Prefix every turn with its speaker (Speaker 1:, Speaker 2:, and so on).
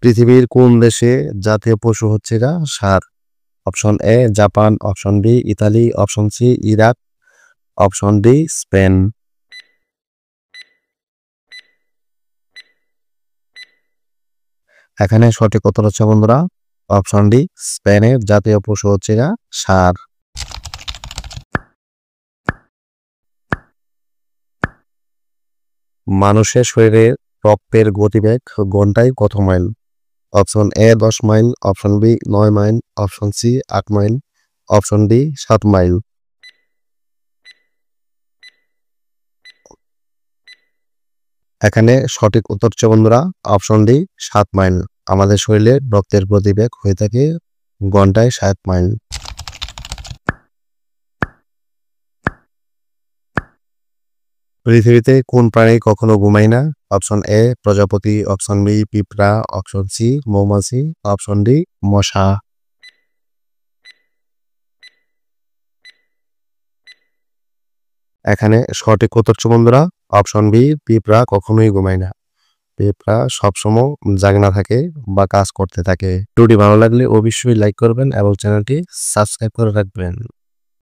Speaker 1: পৃথিবীর কোন দেশে জাতীয় পশু হচ্ছে ষাঁড়? Option A Japan, option B Italy, option C Iraq, option D Spain. এখানে সঠিক উত্তর হচ্ছে বন্ধুরা অপশন ডি, স্পেনের জাতীয় পশু হচ্ছে ষাঁড়। মানুষের শরীরে রক্তের গতিবেগ ঘন্টায় কত mile? Option A 10 mile, option B 9 mile, option C 8 mile, option D 7 mile. এখানে সঠিক উত্তর হচ্ছে বন্ধুরা অপশন ডি 7 মাইল। আমাদের শরীরে রক্তের গতিবেগ হয়ে থাকে ঘন্টায় 7 মাইল। পৃথিবীতে কোন প্রাণী কখনো ঘুমায় না? অপশন এ প্রজাপতি, অপশন বি পিঁপড়া, অপশন সি মৌমাছি, অপশন ডি মশা। এখানে সঠিক উত্তর হচ্ছে বন্ধুরা অপশন বি পিঁপড়া কখনোই ঘুমায় না। পিঁপড়া সবসময় জাগনা থাকে বা কাজ করতে থাকে। ভিডিওটি ভালো লাগলে অবশ্যই লাইক করবেন এবং চ্যানেলটি সাবস্ক্রাইব করে রাখবেন।